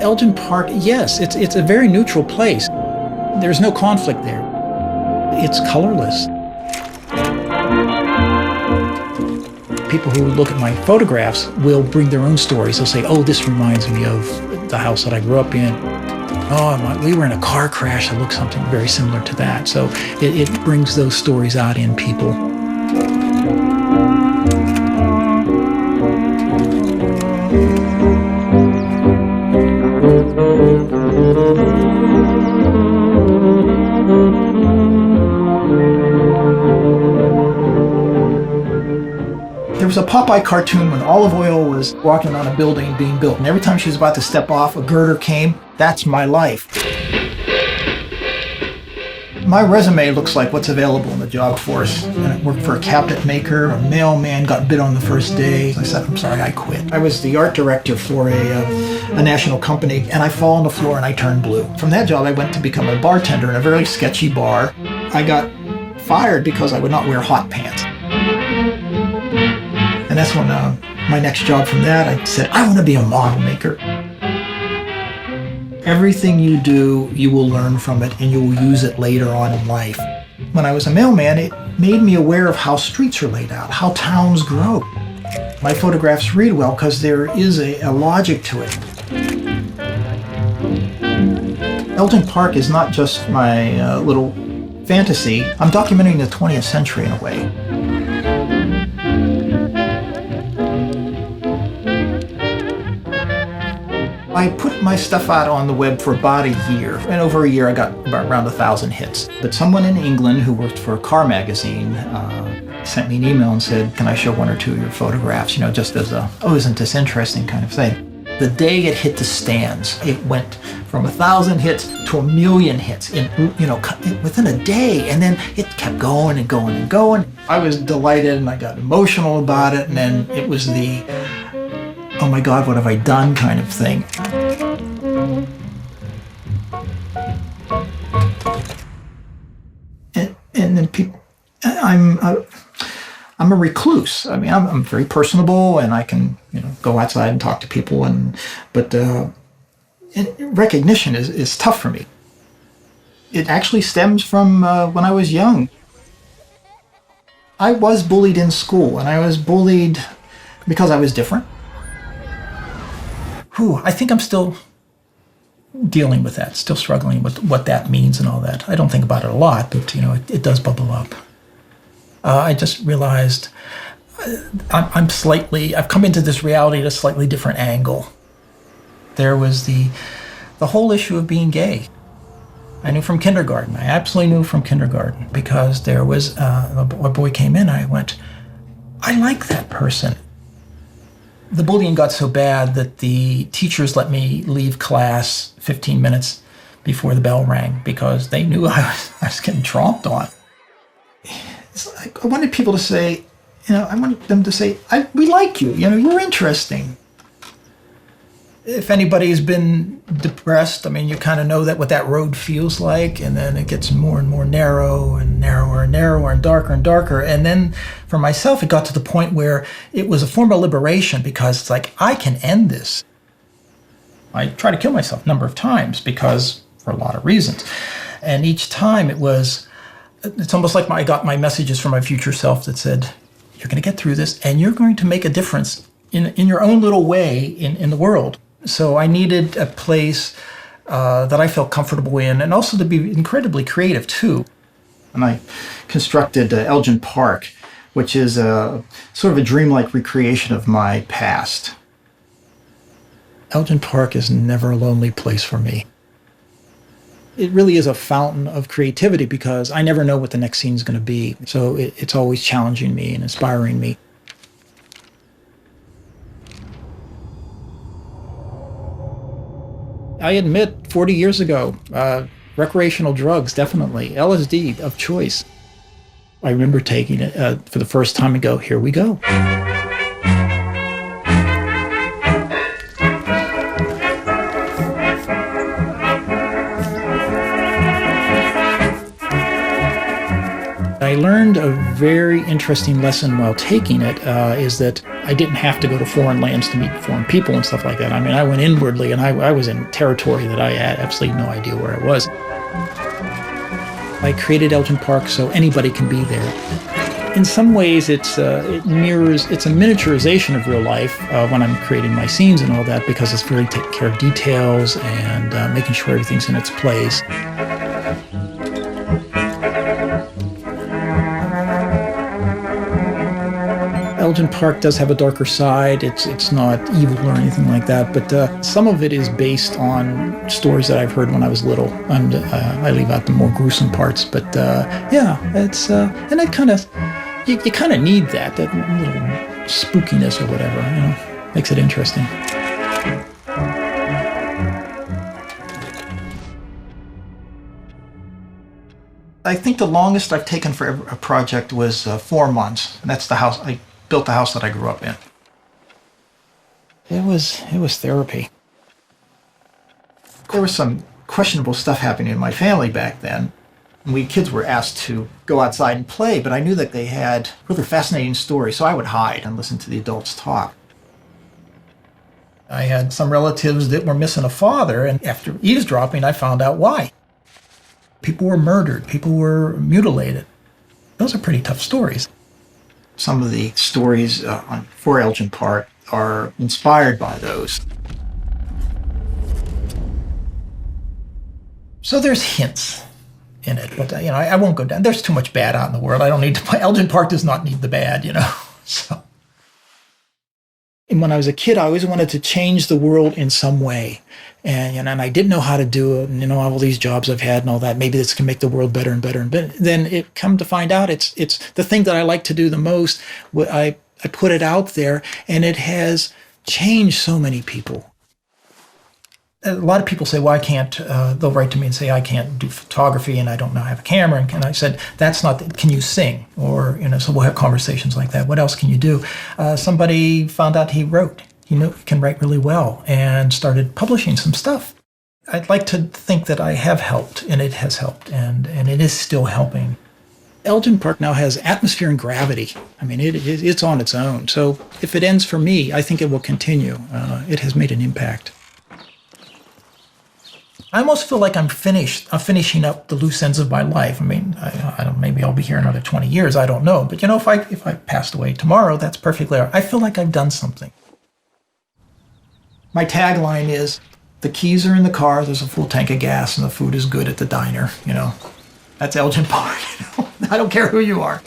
Elgin Park, yes, it's a very neutral place. There's no conflict there. It's colorless. People who look at my photographs will bring their own stories. They'll say, oh, this reminds me of the house that I grew up in. Oh, we were in a car crash that looked something very similar to that. So it brings those stories out in people. There was a Popeye cartoon when Olive Oyl was walking on a building being built, and every time she was about to step off, a girder came. That's my life. My resume looks like what's available in the job force. And I worked for a cabinet maker, a mailman, got bit on the first day. I said, I'm sorry, I quit. I was the art director for a national company, and I fall on the floor and I turned blue. From that job, I went to become a bartender in a very sketchy bar. I got fired because I would not wear hot pants. And that's when my next job from that, I said, I want to be a model maker. Everything you do, you will learn from it and you will use it later on in life. When I was a mailman, it made me aware of how streets are laid out, how towns grow. My photographs read well because there is a logic to it. Elgin Park is not just my little fantasy. I'm documenting the 20th century in a way. I put my stuff out on the web for about a year, and over a year I got around 1,000 hits. But someone in England who worked for a car magazine sent me an email and said, can I show one or two of your photographs, just as a, oh, isn't this interesting kind of thing. The day it hit the stands, it went from 1,000 hits to 1,000,000 hits in, within a day, and then it kept going and going and going. I was delighted and I got emotional about it, and then it was the, oh my God, what have I done kind of thing. And then people, I'm a recluse. I mean, I'm very personable, and I can, go outside and talk to people, but recognition is tough for me. It actually stems from when I was young. I was bullied in school, and I was bullied because I was different. I think I'm still dealing with that, still struggling with what that means and all that. I don't think about it a lot, but it does bubble up. I just realized I've come into this reality at a slightly different angle. There was the whole issue of being gay. I knew from kindergarten. I absolutely knew from kindergarten, because there was a boy came in, I went, I like that person. The bullying got so bad that the teachers let me leave class 15 minutes before the bell rang because they knew I was getting tromped on. It's like, I wanted people to say, I wanted them to say, we like you, you're interesting. If anybody's been depressed, you kind of know what that road feels like, and then it gets more and more narrow and narrower and narrower and darker and darker. And then for myself, it got to the point where it was a form of liberation, because it's like, I can end this. I tried to kill myself a number of times for a lot of reasons. And each time it's almost like I got my messages from my future self that said, you're going to get through this and you're going to make a difference in your own little way in the world. So I needed a place that I felt comfortable in, and also to be incredibly creative too. And I constructed Elgin Park, which is sort of a dreamlike recreation of my past. Elgin Park is never a lonely place for me. It really is a fountain of creativity, because I never know what the next scene is going to be. So it's always challenging me and inspiring me. I admit, 40 years ago, recreational drugs, definitely. LSD of choice. I remember taking it for the first time and go, here we go. I I learned a very interesting lesson while taking it, is that I didn't have to go to foreign lands to meet foreign people and stuff like that. I mean, I went inwardly, and I was in territory that I had absolutely no idea where I was. I created Elgin Park so anybody can be there. In some ways, it's a miniaturization of real life when I'm creating my scenes and all that, because it's really taking care of details and making sure everything's in its place. Elgin Park does have a darker side. It's not evil or anything like that, but some of it is based on stories that I've heard when I was little, and I leave out the more gruesome parts. But yeah, it's and it kind of you kind of need that little spookiness or whatever, you know, makes it interesting. I think the longest I've taken for a project was 4 months, and that's the house. I built the house that I grew up in. It was therapy. There was some questionable stuff happening in my family back then. We kids were asked to go outside and play, but I knew that they had really fascinating stories, so I would hide and listen to the adults talk. I had some relatives that were missing a father, and after eavesdropping, I found out why. People were murdered, people were mutilated. Those are pretty tough stories. Some of the stories for Elgin Park are inspired by those. So there's hints in it, but you know, I won't go down. There's too much bad out in the world. I don't need to. Elgin Park does not need the bad, you know. So, and when I was a kid, I always wanted to change the world in some way, and I didn't know how to do it. And you know, all these jobs I've had and all that. Maybe this can make the world better and better and better. Then it come to find out, it's the thing that I like to do the most. I put it out there, and it has changed so many people. A lot of people say, well, I can't, they'll write to me and say, I can't do photography and I don't know how to have a camera. And I said, that's not, can you sing? Or, you know, so we'll have conversations like that. What else can you do? Somebody found out he wrote. He can write really well, and started publishing some stuff. I'd like to think that I have helped, and it has helped, and it is still helping. Elgin Park now has atmosphere and gravity. I mean, it's on its own. So if it ends for me, I think it will continue. It has made an impact. I almost feel like I'm finished. I'm finishing up the loose ends of my life. I mean, I don't. Maybe I'll be here another 20 years. I don't know. But you know, if I passed away tomorrow, that's perfectly all right. I feel like I've done something. My tagline is, the keys are in the car, there's a full tank of gas, and the food is good at the diner. You know, that's Elgin Park. You know? I don't care who you are.